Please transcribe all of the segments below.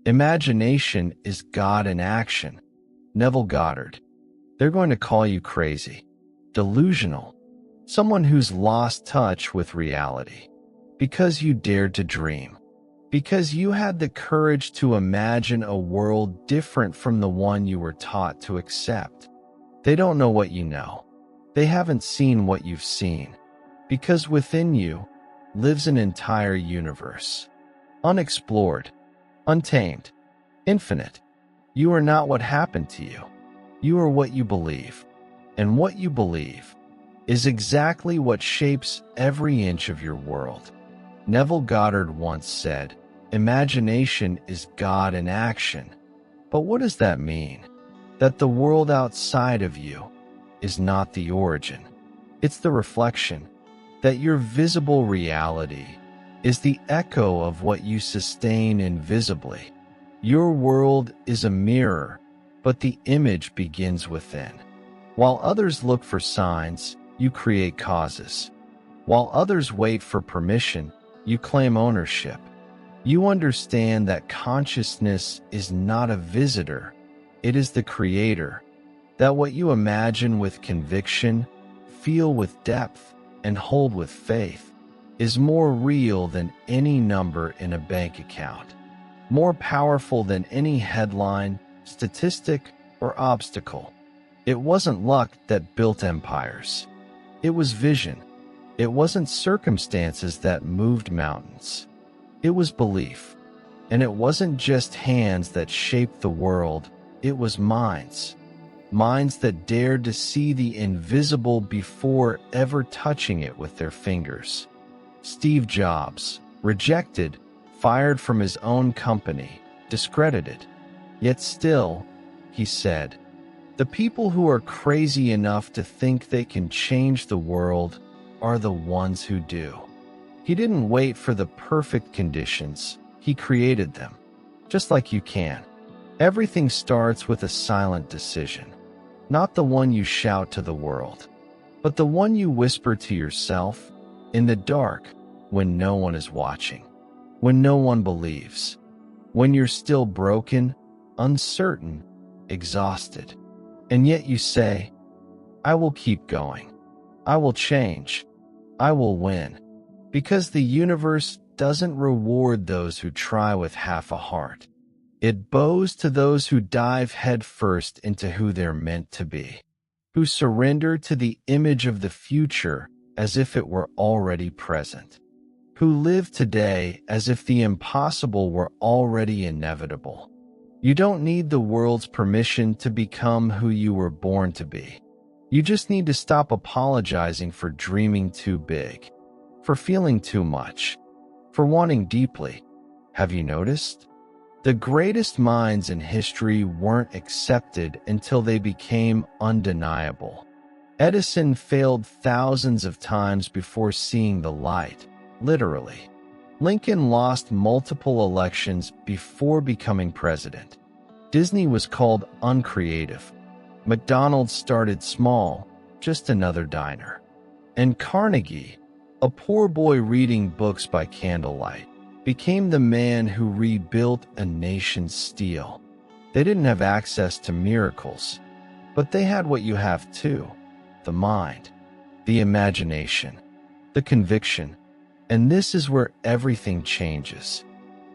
Imagination is God in action. Neville Goddard. They're going to call you crazy, delusional, someone who's lost touch with reality. Because you dared to dream. Because you had the courage to imagine a world different from the one you were taught to accept. They don't know what you know. They haven't seen what you've seen. Because within you lives an entire universe. Unexplored, untamed, infinite. You are not what happened to you. You are what you believe. And what you believe is exactly what shapes every inch of your world. Neville Goddard once said, "Imagination is God in action." But what does that mean? That the world outside of you is not the origin. It's the reflection. That your visible reality is the echo of what you sustain invisibly. Your world is a mirror, but the image begins within. While others look for signs, you create causes. While others wait for permission, you claim ownership. You understand that consciousness is not a visitor, it is the creator. That what you imagine with conviction, feel with depth, and hold with faith is more real than any number in a bank account, more powerful than any headline, statistic, or obstacle. It wasn't luck that built empires. It was vision. It wasn't circumstances that moved mountains. It was belief. And it wasn't just hands that shaped the world, it was minds. Minds that dared to see the invisible before ever touching it with their fingers. Steve Jobs, rejected, fired from his own company, discredited. Yet still, he said, "The people who are crazy enough to think they can change the world are the ones who do." He didn't wait for the perfect conditions, he created them. Just like you can. Everything starts with a silent decision. Not the one you shout to the world, but the one you whisper to yourself in the dark when no one is watching, when no one believes, when you're still broken, uncertain, exhausted. And yet you say, "I will keep going. I will change. I will win." Because the universe doesn't reward those who try with half a heart. It bows to those who dive headfirst into who they're meant to be, who surrender to the image of the future as if it were already present, who live today as if the impossible were already inevitable. You don't need the world's permission to become who you were born to be. You just need to stop apologizing for dreaming too big, for feeling too much, for wanting deeply. Have you noticed? The greatest minds in history weren't accepted until they became undeniable. Edison failed thousands of times before seeing the light, literally. Lincoln lost multiple elections before becoming president. Disney was called uncreative. McDonald's started small, just another diner. And Carnegie, a poor boy reading books by candlelight, became the man who rebuilt a nation's steel. They didn't have access to miracles, but they had what you have too: the mind, the imagination, the conviction. And this is where everything changes.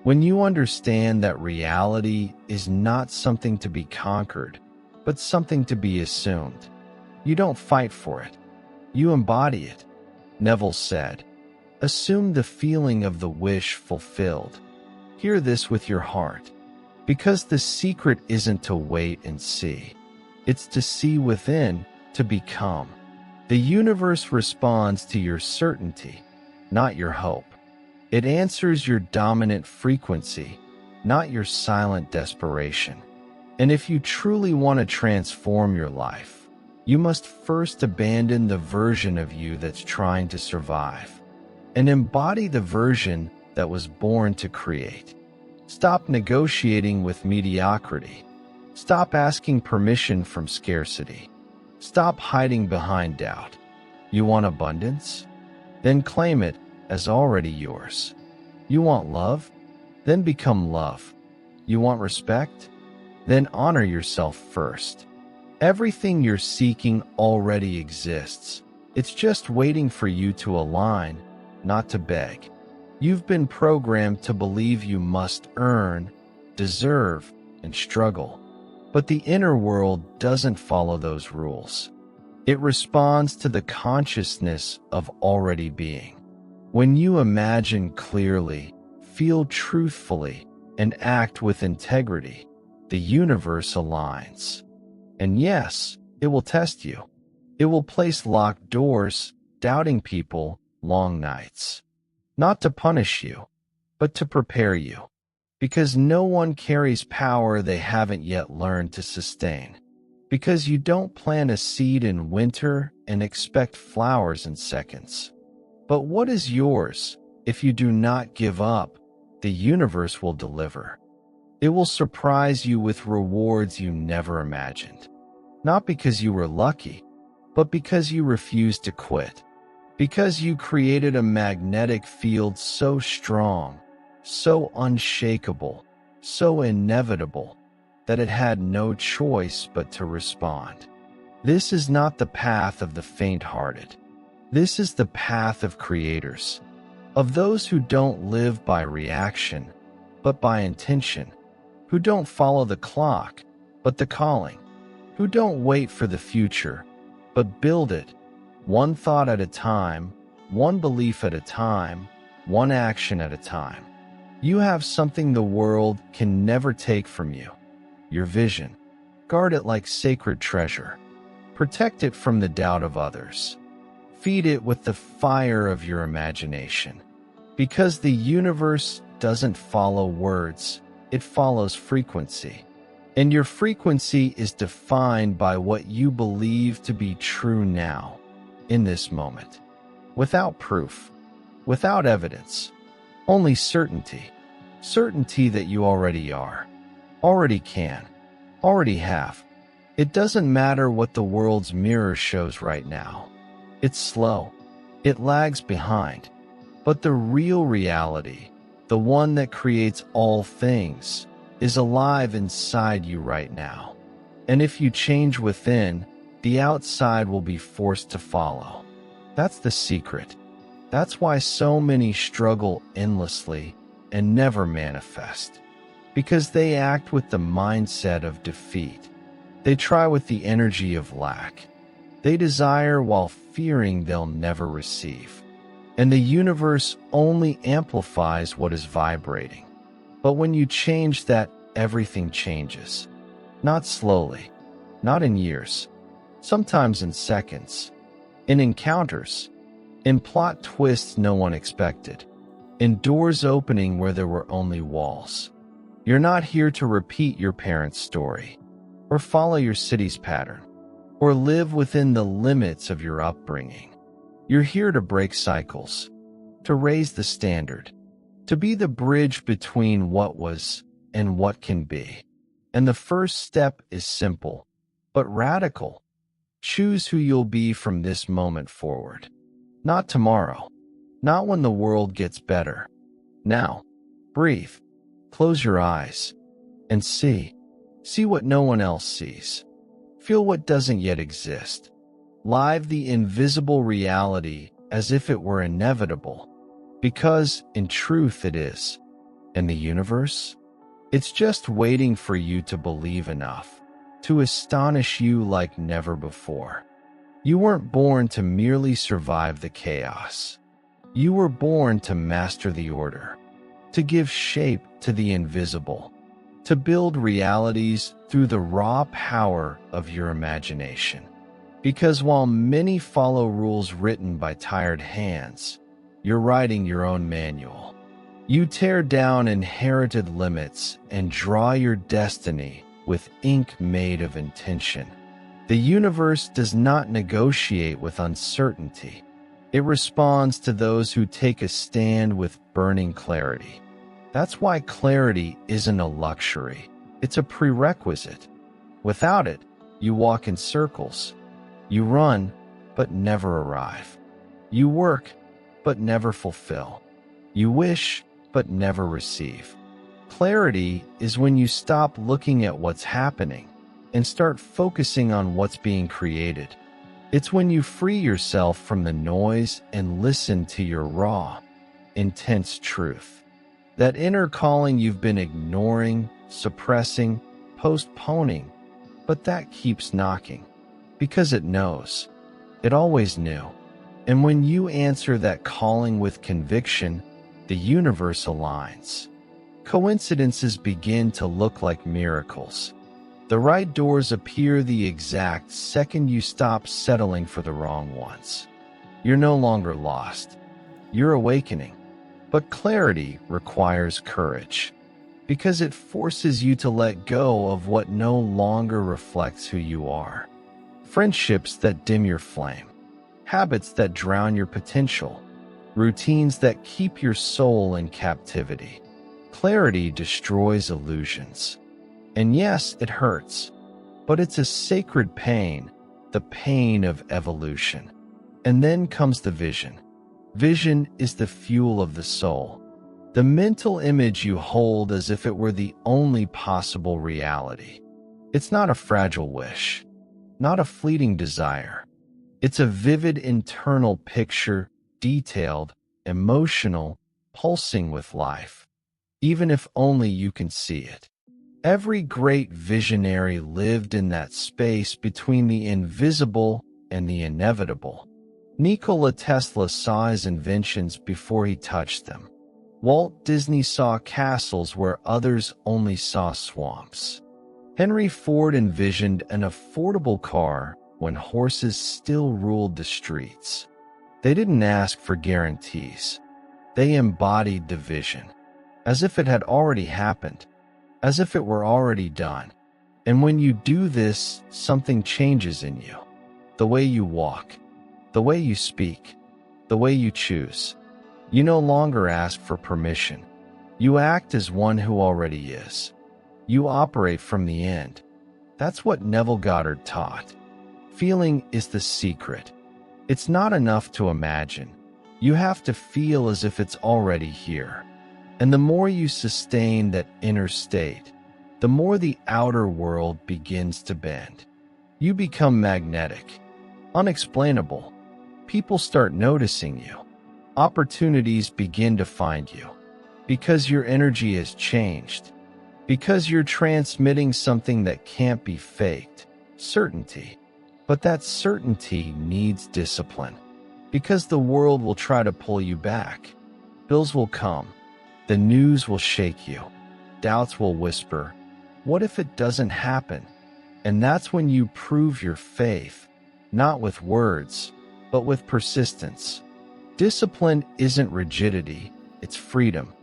When you understand that reality is not something to be conquered, but something to be assumed. You don't fight for it. You embody it. Neville said, "Assume the feeling of the wish fulfilled." Hear this with your heart. Because the secret isn't to wait and see. It's to see within, to become. The universe responds to your certainty, not your hope. It answers your dominant frequency, not your silent desperation. And if you truly want to transform your life, you must first abandon the version of you that's trying to survive and embody the version that was born to create. Stop negotiating with mediocrity. Stop asking permission from scarcity. Stop hiding behind doubt. You want abundance? Then claim it as already yours. You want love? Then become love. You want respect? Then honor yourself first. Everything you're seeking already exists. It's just waiting for you to align, not to beg. You've been programmed to believe you must earn, deserve, and struggle. But the inner world doesn't follow those rules. It responds to the consciousness of already being. When you imagine clearly, feel truthfully, and act with integrity, the universe aligns. And yes, it will test you. It will place locked doors, doubting people, long nights. Not to punish you, but to prepare you. Because no one carries power they haven't yet learned to sustain. Because you don't plant a seed in winter and expect flowers in seconds. But what is yours? If you do not give up, the universe will deliver. It will surprise you with rewards you never imagined. Not because you were lucky, but because you refused to quit. Because you created a magnetic field so strong, so unshakable, so inevitable, that it had no choice but to respond. This is not the path of the faint-hearted. This is the path of creators, of those who don't live by reaction, but by intention, who don't follow the clock, but the calling, who don't wait for the future, but build it, one thought at a time, one belief at a time, one action at a time. You have something the world can never take from you. Your vision. Guard it like sacred treasure. Protect it from the doubt of others. Feed it with the fire of your imagination. Because the universe doesn't follow words, it follows frequency. And your frequency is defined by what you believe to be true now, in this moment. Without proof, without evidence, only certainty. Certainty that you already are, already can, already have. It doesn't matter what the world's mirror shows right now. It's slow. It lags behind. But the real reality, the one that creates all things, is alive inside you right now. And if you change within, the outside will be forced to follow. That's the secret. That's why so many struggle endlessly and never manifest. Because they act with the mindset of defeat. They try with the energy of lack. They desire while fearing they'll never receive. And the universe only amplifies what is vibrating. But when you change that, everything changes. Not slowly, not in years, sometimes in seconds, in encounters, in plot twists no one expected, in doors opening where there were only walls. You're not here to repeat your parents' story, or follow your city's pattern, or live within the limits of your upbringing. You're here to break cycles, to raise the standard, to be the bridge between what was and what can be. And the first step is simple, but radical. Choose who you'll be from this moment forward. Not tomorrow, not when the world gets better. Now, breathe, close your eyes, and see. See what no one else sees. Feel what doesn't yet exist. Live the invisible reality as if it were inevitable, because in truth it is. And the universe? It's just waiting for you to believe enough, to astonish you like never before. You weren't born to merely survive the chaos. You were born to master the order, to give shape to the invisible, to build realities through the raw power of your imagination. Because while many follow rules written by tired hands, you're writing your own manual. You tear down inherited limits and draw your destiny with ink made of intention. The universe does not negotiate with uncertainty. It responds to those who take a stand with burning clarity. That's why clarity isn't a luxury. It's a prerequisite. Without it, you walk in circles. You run, but never arrive. You work, but never fulfill. You wish, but never receive. Clarity is when you stop looking at what's happening and start focusing on what's being created. It's when you free yourself from the noise and listen to your raw, intense truth. That inner calling you've been ignoring, suppressing, postponing, but that keeps knocking. Because it knows. It always knew. And when you answer that calling with conviction, the universe aligns. Coincidences begin to look like miracles. The right doors appear the exact second you stop settling for the wrong ones. You're no longer lost. You're awakening. But clarity requires courage, because it forces you to let go of what no longer reflects who you are. Friendships that dim your flame, habits that drown your potential, routines that keep your soul in captivity. Clarity destroys illusions. And yes, it hurts, but it's a sacred pain, the pain of evolution. And then comes the vision. Vision is the fuel of the soul, the mental image you hold as if it were the only possible reality. It's not a fragile wish, not a fleeting desire. It's a vivid internal picture, detailed, emotional, pulsing with life, even if only you can see it. Every great visionary lived in that space between the invisible and the inevitable. Nikola Tesla saw his inventions before he touched them. Walt Disney saw castles where others only saw swamps. Henry Ford envisioned an affordable car when horses still ruled the streets. They didn't ask for guarantees. They embodied the vision, as if it had already happened, as if it were already done. And when you do this, something changes in you. The way you walk, the way you speak, the way you choose. You no longer ask for permission. You act as one who already is. You operate from the end. That's what Neville Goddard taught. Feeling is the secret. It's not enough to imagine. You have to feel as if it's already here. And the more you sustain that inner state, the more the outer world begins to bend. You become magnetic, unexplainable. People start noticing you. Opportunities begin to find you. Because your energy has changed. Because you're transmitting something that can't be faked, certainty. But that certainty needs discipline. Because the world will try to pull you back. Bills will come. The news will shake you. Doubts will whisper, what if it doesn't happen? And that's when you prove your faith, not with words, but with persistence. Discipline isn't rigidity, it's freedom.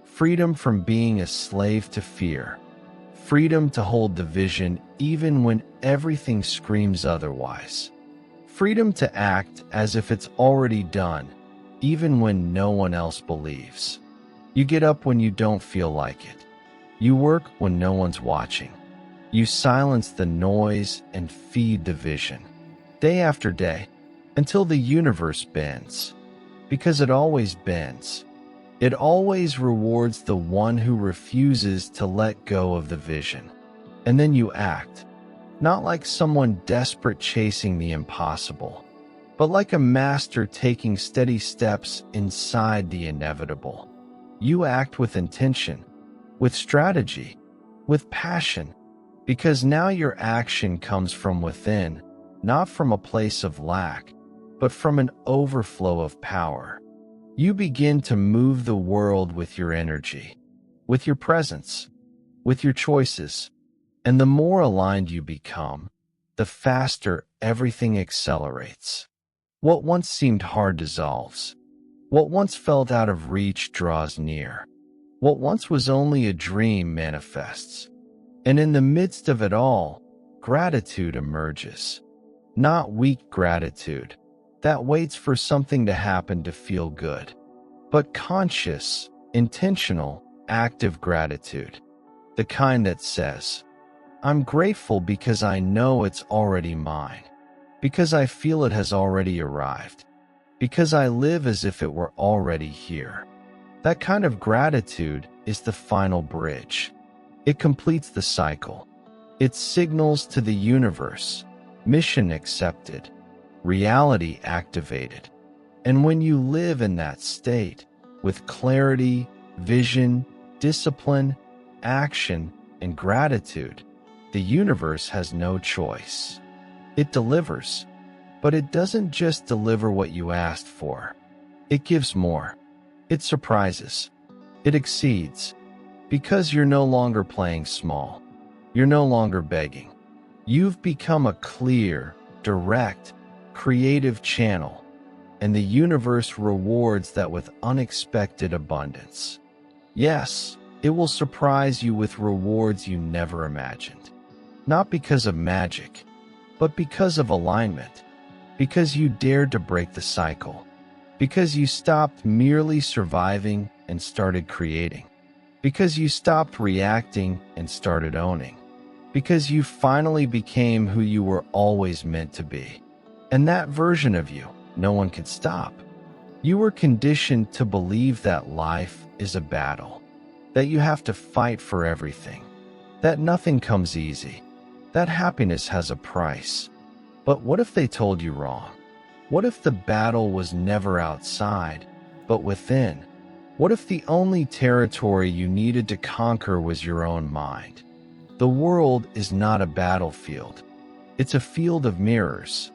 Freedom from being a slave to fear. Freedom to hold the vision even when everything screams otherwise. Freedom to act as if it's already done, even when no one else believes. You get up when you don't feel like it. You work when no one's watching. You silence the noise and feed the vision. Day after day, until the universe bends. Because it always bends. It always rewards the one who refuses to let go of the vision. And then you act. Not like someone desperate chasing the impossible, but like a master taking steady steps inside the inevitable. You act with intention, with strategy, with passion, because now your action comes from within, not from a place of lack, but from an overflow of power. You begin to move the world with your energy, with your presence, with your choices, and the more aligned you become, the faster everything accelerates. What once seemed hard dissolves. What once felt out of reach draws near. What once was only a dream manifests. And in the midst of it all, gratitude emerges. Not weak gratitude that waits for something to happen to feel good, but conscious, intentional, active gratitude. The kind that says, I'm grateful because I know it's already mine, because I feel it has already arrived, because I live as if it were already here. That kind of gratitude is the final bridge. It completes the cycle. It signals to the universe, mission accepted, reality activated. And when you live in that state, with clarity, vision, discipline, action, and gratitude, the universe has no choice. It delivers, but it doesn't just deliver what you asked for. It gives more. It surprises. It exceeds. Because you're no longer playing small. You're no longer begging. You've become a clear, direct, creative channel, and the universe rewards that with unexpected abundance. Yes, it will surprise you with rewards you never imagined. Not because of magic, but because of alignment. Because you dared to break the cycle. Because you stopped merely surviving and started creating. Because you stopped reacting and started owning. Because you finally became who you were always meant to be. And that version of you, no one could stop. You were conditioned to believe that life is a battle, that you have to fight for everything, that nothing comes easy, that happiness has a price. But what if they told you wrong? What if the battle was never outside, but within? What if the only territory you needed to conquer was your own mind? The world is not a battlefield. It's a field of mirrors.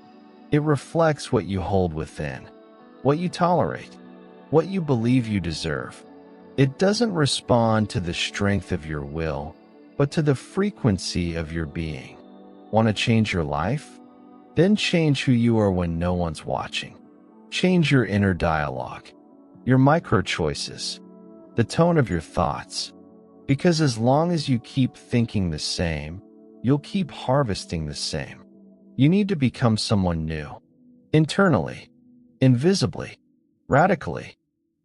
It reflects what you hold within, what you tolerate, what you believe you deserve. It doesn't respond to the strength of your will, but to the frequency of your being. Want to change your life? Then change who you are when no one's watching. Change your inner dialogue, your micro choices, the tone of your thoughts. Because as long as you keep thinking the same, you'll keep harvesting the same. You need to become someone new. Internally, invisibly, radically.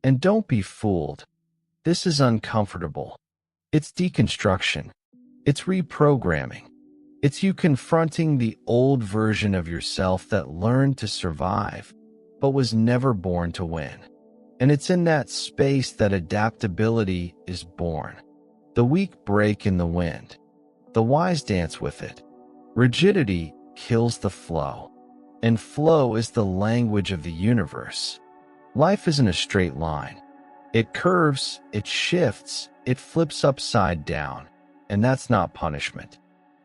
And don't be fooled. This is uncomfortable. It's deconstruction. It's reprogramming. It's you confronting the old version of yourself that learned to survive, but was never born to win. And it's in that space that adaptability is born. The weak break in the wind. The wise dance with it. Rigidity kills the flow. And flow is the language of the universe. Life isn't a straight line. It curves, it shifts, it flips upside down. And that's not punishment.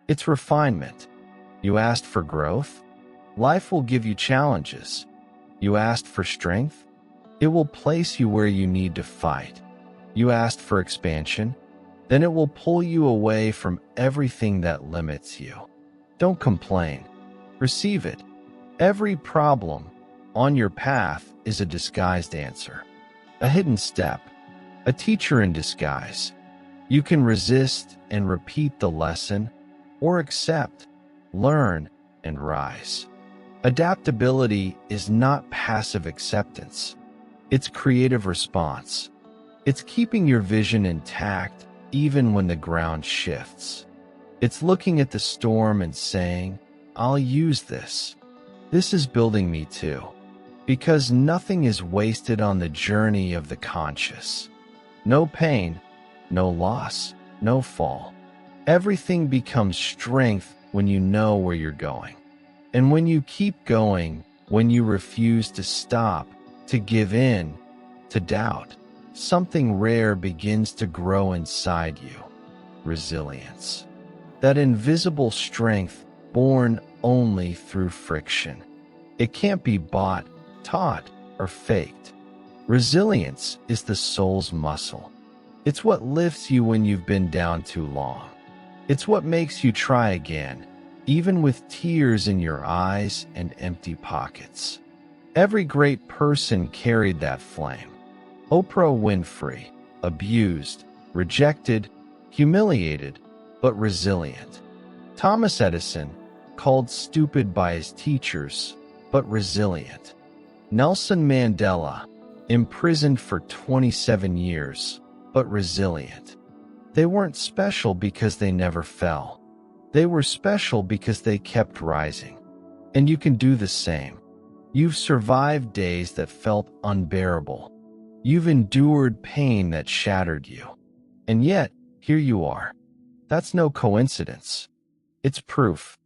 It's refinement. You asked for growth? Life will give you challenges. You asked for strength? It will place you where you need to fight. You asked for expansion? Then it will pull you away from everything that limits you. Don't complain. Receive it. Every problem on your path is a disguised answer, a hidden step, a teacher in disguise. You can resist and repeat the lesson, or accept, learn, and rise. Adaptability is not passive acceptance. It's creative response. It's keeping your vision intact even when the ground shifts. It's looking at the storm and saying, I'll use this. This is building me too. Because nothing is wasted on the journey of the conscious. No pain, no loss, no fall. Everything becomes strength when you know where you're going. And when you keep going, when you refuse to stop, to give in, to doubt, something rare begins to grow inside you. Resilience. That invisible strength born only through friction. It can't be bought, taught, or faked. Resilience is the soul's muscle. It's what lifts you when you've been down too long. It's what makes you try again, even with tears in your eyes and empty pockets. Every great person carried that flame. Oprah Winfrey, abused, rejected, humiliated, but resilient. Thomas Edison, called stupid by his teachers, but resilient. Nelson Mandela, imprisoned for 27 years, but resilient. They weren't special because they never fell. They were special because they kept rising. And you can do the same. You've survived days that felt unbearable. You've endured pain that shattered you. And yet, here you are. That's no coincidence. It's proof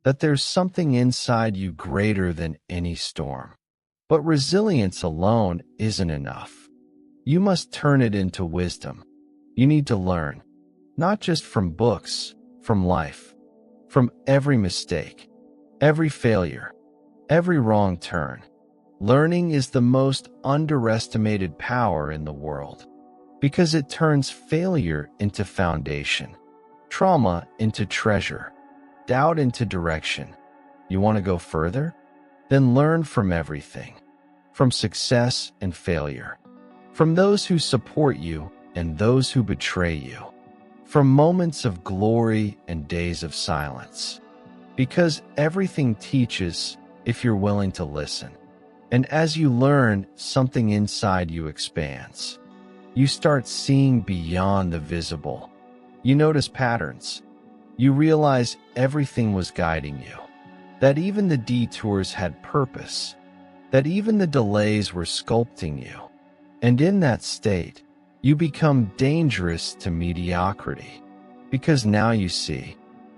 that there's something inside you greater than any storm. But resilience alone isn't enough. You must turn it into wisdom. You need to learn, not just from books, from life, from every mistake, every failure, every wrong turn. Learning is the most underestimated power in the world because it turns failure into foundation, trauma into treasure, doubt into direction. You want to go further? Then learn from everything, from success and failure, from those who support you and those who betray you, from moments of glory and days of silence. Because everything teaches if you're willing to listen. And as you learn, something inside you expands. You start seeing beyond the visible. You notice patterns. You realize everything was guiding you. That even the detours had purpose. That even the delays were sculpting you. And in that state, you become dangerous to mediocrity. Because now you see,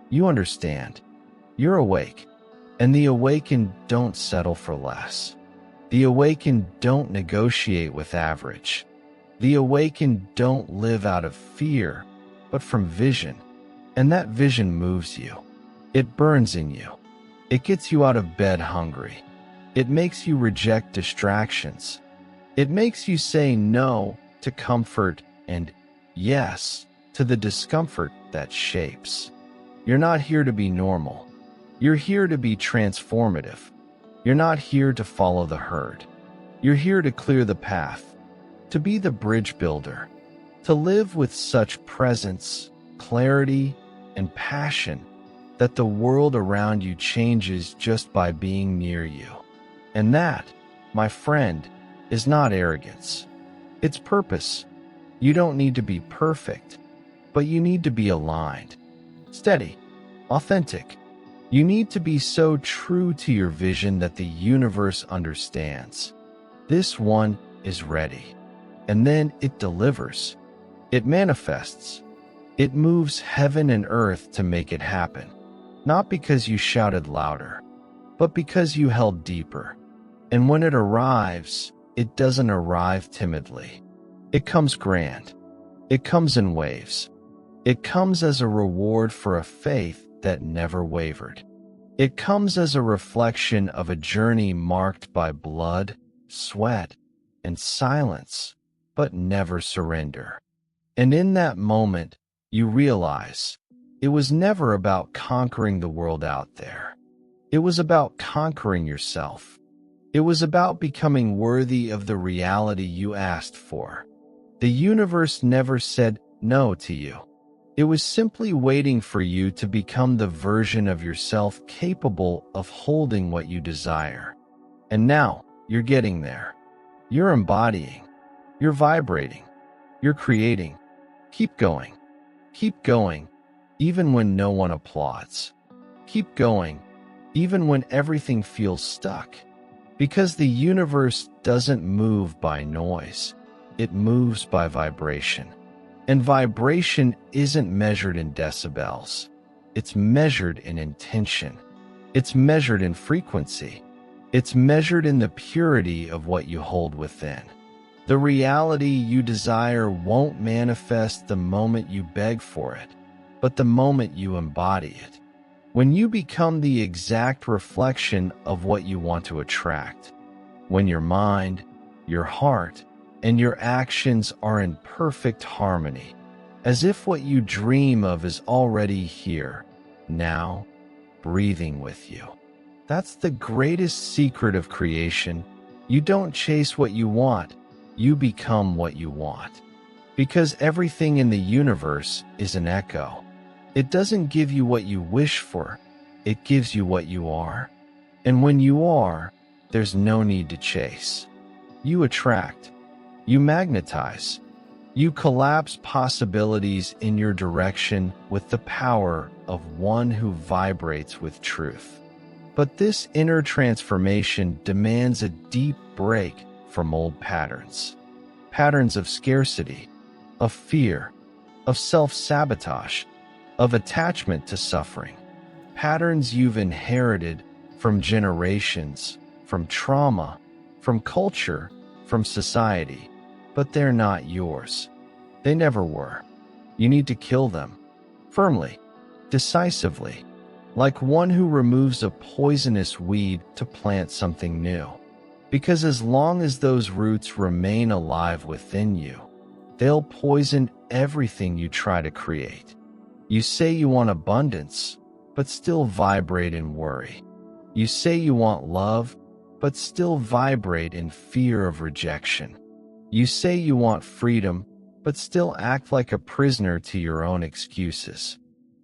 you understand, you're awake. And the awakened don't settle for less. The awakened don't negotiate with average. The awakened don't live out of fear, but from vision. And that vision moves you. It burns in you. It gets you out of bed hungry. It makes you reject distractions. It makes you say no to comfort and yes to the discomfort that shapes. You're not here to be normal. You're here to be transformative. You're not here to follow the herd. You're here to clear the path, to be the bridge builder, to live with such presence, clarity, and passion that the world around you changes just by being near you. And that, my friend, is not arrogance. It's purpose. You don't need to be perfect, but you need to be aligned, steady, authentic. You need to be so true to your vision that the universe understands. This one is ready. And then it delivers. It manifests. It moves heaven and earth to make it happen. Not because you shouted louder, but because you held deeper. And when it arrives, it doesn't arrive timidly. It comes grand. It comes in waves. It comes as a reward for a faith that never wavered. It comes as a reflection of a journey marked by blood, sweat, and silence, but never surrender. And in that moment, you realize it was never about conquering the world out there. It was about conquering yourself. It was about becoming worthy of the reality you asked for. The universe never said no to you. It was simply waiting for you to become the version of yourself capable of holding what you desire. And now, you're getting there. You're embodying. You're vibrating. You're creating. Keep going. Keep going, even when no one applauds. Keep going, even when everything feels stuck. Because the universe doesn't move by noise. It moves by vibration. And vibration isn't measured in decibels. It's measured in intention. It's measured in frequency. It's measured in the purity of what you hold within. The reality you desire won't manifest the moment you beg for it, but the moment you embody it. When you become the exact reflection of what you want to attract. When your mind, your heart, and your actions are in perfect harmony, as if what you dream of is already here, now, breathing with you. That's the greatest secret of creation. You don't chase what you want, you become what you want. Because everything in the universe is an echo. It doesn't give you what you wish for, it gives you what you are. And when you are, there's no need to chase. You attract. You magnetize. You collapse possibilities in your direction with the power of one who vibrates with truth. But this inner transformation demands a deep break from old patterns. Patterns of scarcity, of fear, of self-sabotage, of attachment to suffering. Patterns you've inherited from generations, from trauma, from culture, from society, but they're not yours. They never were. You need to kill them, firmly, decisively, like one who removes a poisonous weed to plant something new. Because as long as those roots remain alive within you, they'll poison everything you try to create. You say you want abundance, but still vibrate in worry. You say you want love, but still vibrate in fear of rejection. You say you want freedom, but still act like a prisoner to your own excuses.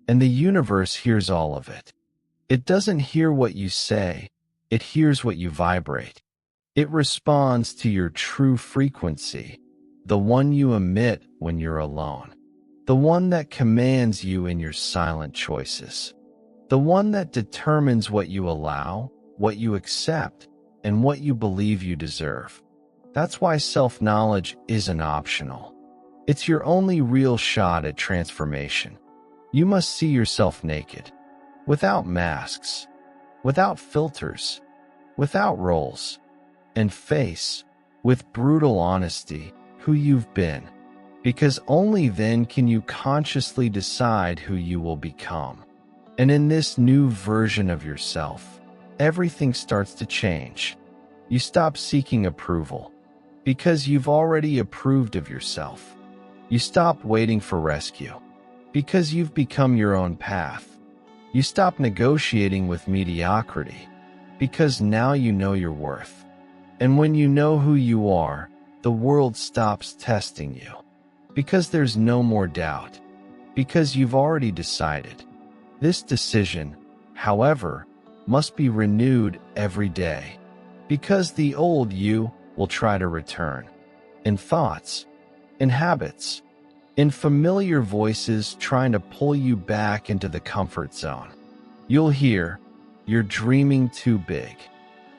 And the universe hears all of it. It doesn't hear what you say, it hears what you vibrate. It responds to your true frequency, the one you emit when you're alone, the one that commands you in your silent choices, the one that determines what you allow, what you accept, and what you believe you deserve. That's why self-knowledge isn't optional. It's your only real shot at transformation. You must see yourself naked, without masks, without filters, without roles, and face, with brutal honesty, who you've been, because only then can you consciously decide who you will become. And in this new version of yourself, everything starts to change. You stop seeking approval, because you've already approved of yourself. You stop waiting for rescue, because you've become your own path. You stop negotiating with mediocrity, because now you know your worth. And when you know who you are, the world stops testing you, because there's no more doubt, because you've already decided. This decision, however, must be renewed every day, because the old you will try to return, in thoughts, in habits, in familiar voices trying to pull you back into the comfort zone. You'll hear, "You're dreaming too big.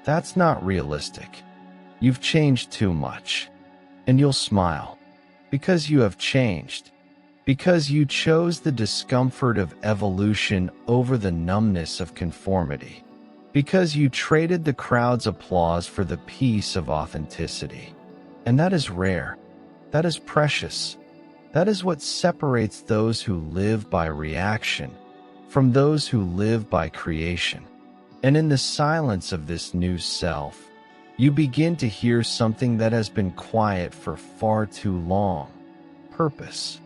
That's not realistic. You've changed too much." And you'll smile, because you have changed, because you chose the discomfort of evolution over the numbness of conformity, because you traded the crowd's applause for the peace of authenticity. And that is rare. That is precious. That is what separates those who live by reaction from those who live by creation. And in the silence of this new self, you begin to hear something that has been quiet for far too long. Purpose.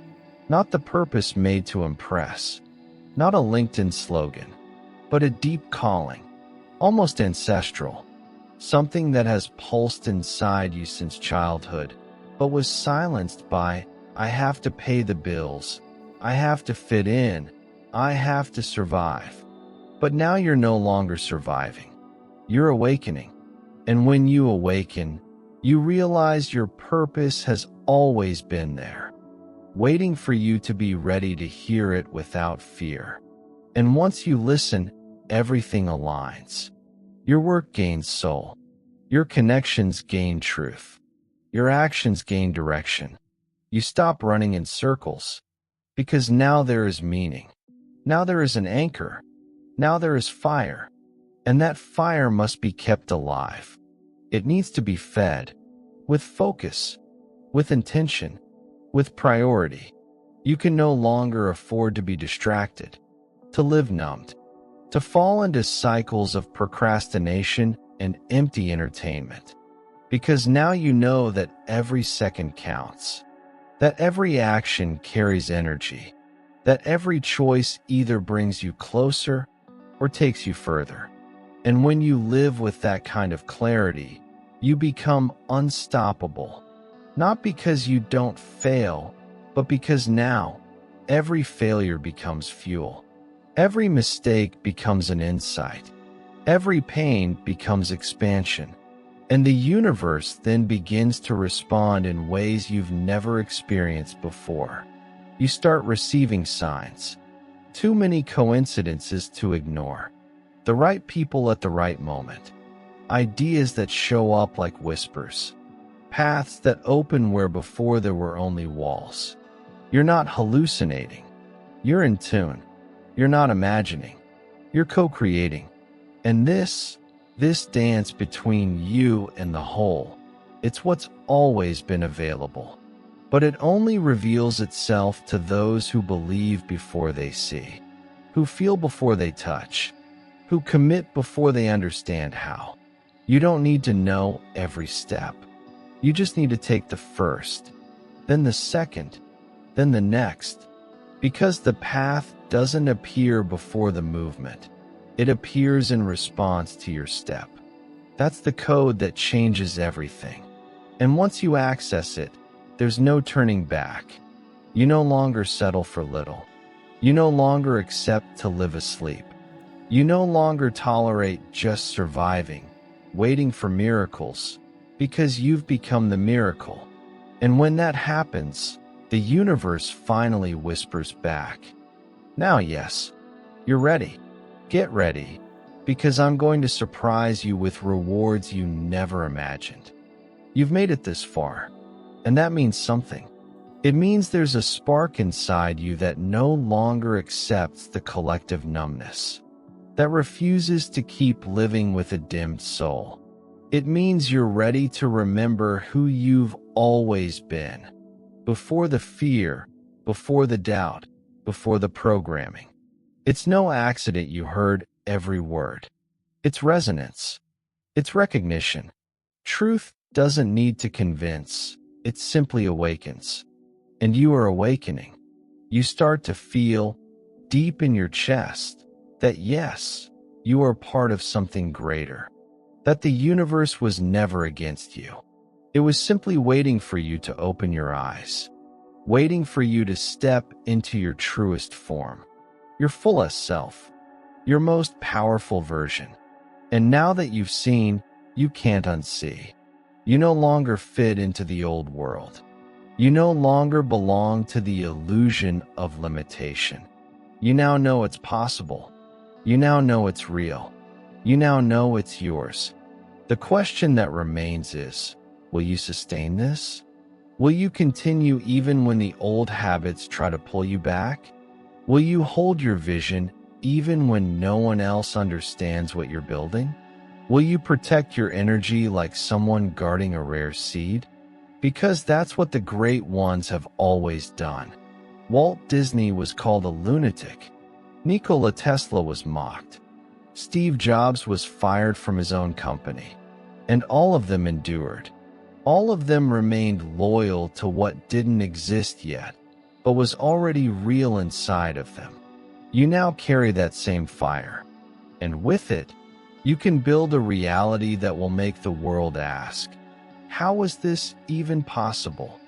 Not the purpose made to impress. Not a LinkedIn slogan, but a deep calling, almost ancestral. Something that has pulsed inside you since childhood, but was silenced by, "I have to pay the bills. I have to fit in. I have to survive." But now you're no longer surviving. You're awakening. And when you awaken, you realize your purpose has always been there, waiting for you to be ready to hear it without fear. And once you listen, everything aligns. Your work gains soul. Your connections gain truth. Your actions gain direction. You stop running in circles, because now there is meaning. Now there is an anchor. Now there is fire. And that fire must be kept alive. It needs to be fed, with focus, with intention, with priority. You can no longer afford to be distracted, to live numbed, to fall into cycles of procrastination and empty entertainment. Because now you know that every second counts, that every action carries energy, that every choice either brings you closer or takes you further. And when you live with that kind of clarity, you become unstoppable. Not because you don't fail, but because now every failure becomes fuel. Every mistake becomes an insight. Every pain becomes expansion. And the universe then begins to respond in ways you've never experienced before. You start receiving signs. Too many coincidences to ignore. The right people at the right moment. Ideas that show up like whispers. Paths that open where before there were only walls. You're not hallucinating. You're in tune. You're not imagining. You're co-creating. And this dance between you and the whole, it's what's always been available. But it only reveals itself to those who believe before they see, who feel before they touch, who commit before they understand how. You don't need to know every step. You just need to take the first, then the second, then the next, because the path doesn't appear before the movement. It appears in response to your step. That's the code that changes everything. And once you access it, there's no turning back. You no longer settle for little. You no longer accept to live asleep. You no longer tolerate just surviving, waiting for miracles, because you've become the miracle. And when that happens, the universe finally whispers back, "Now, yes, you're ready. Get ready, because I'm going to surprise you with rewards you never imagined." You've made it this far, and that means something. It means there's a spark inside you that no longer accepts the collective numbness, that refuses to keep living with a dimmed soul. It means you're ready to remember who you've always been, before the fear, before the doubt, before the programming. It's no accident you heard every word. It's resonance. It's recognition. Truth doesn't need to convince. It simply awakens. And you are awakening. You start to feel, deep in your chest, that yes, you are part of something greater. That the universe was never against you. It was simply waiting for you to open your eyes. Waiting for you to step into your truest form. Your fullest self. Your most powerful version. And now that you've seen, you can't unsee. You no longer fit into the old world. You no longer belong to the illusion of limitation. You now know it's possible. You now know it's real. You now know it's yours. The question that remains is, will you sustain this? Will you continue even when the old habits try to pull you back? Will you hold your vision even when no one else understands what you're building? Will you protect your energy like someone guarding a rare seed? Because that's what the great ones have always done. Walt Disney was called a lunatic. Nikola Tesla was mocked. Steve Jobs was fired from his own company. And all of them endured. All of them remained loyal to what didn't exist yet, but was already real inside of them. You now carry that same fire. And with it, you can build a reality that will make the world ask, how was this even possible?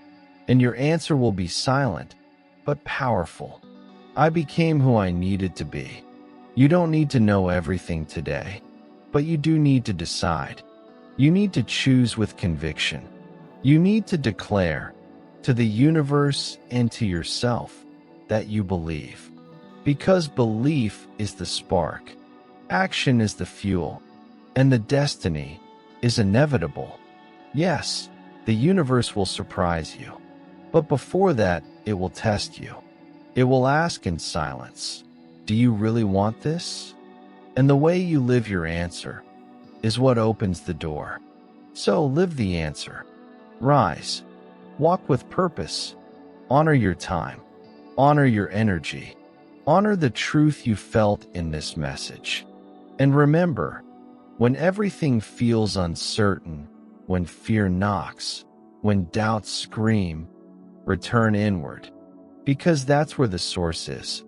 And your answer will be silent, but powerful. I became who I needed to be. You don't need to know everything today, but you do need to decide. You need to choose with conviction. You need to declare to the universe and to yourself that you believe. Because belief is the spark, action is the fuel, and the destiny is inevitable. Yes, the universe will surprise you, but before that, it will test you. It will ask in silence, do you really want this? And the way you live your answer is what opens the door. So live the answer. Rise. Walk with purpose. Honor your time. Honor your energy. Honor the truth you felt in this message. And remember, when everything feels uncertain, when fear knocks, when doubts scream, return inward. Because that's where the source is.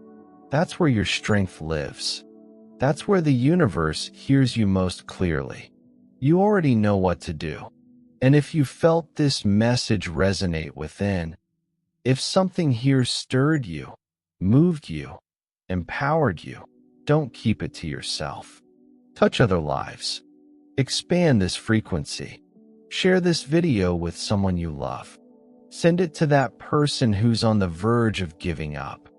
That's where your strength lives. That's where the universe hears you most clearly. You already know what to do. And if you felt this message resonate within, if something here stirred you, moved you, empowered you, don't keep it to yourself. Touch other lives. Expand this frequency. Share this video with someone you love. Send it to that person who's on the verge of giving up.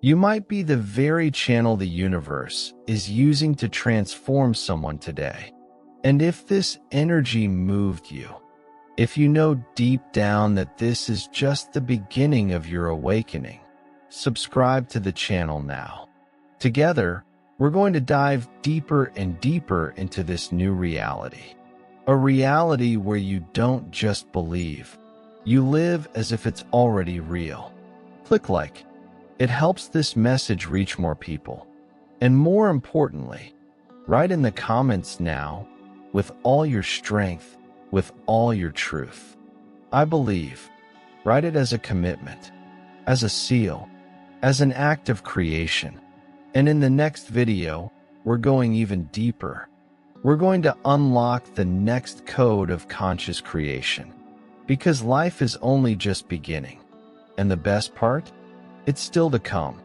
You might be the very channel the universe is using to transform someone today. And if this energy moved you, If you know deep down that this is just the beginning of your awakening, subscribe to the channel now. Together, we're going to dive deeper and deeper into this new reality. A reality where you don't just believe, you live as if it's already real. Click like. It helps this message reach more people. And more importantly, write in the comments now, with all your strength, with all your truth. I believe. Write it as a commitment, as a seal, as an act of creation. And in the next video, we're going even deeper. We're going to unlock the next code of conscious creation. Because life is only just beginning. And the best part? It's still to come.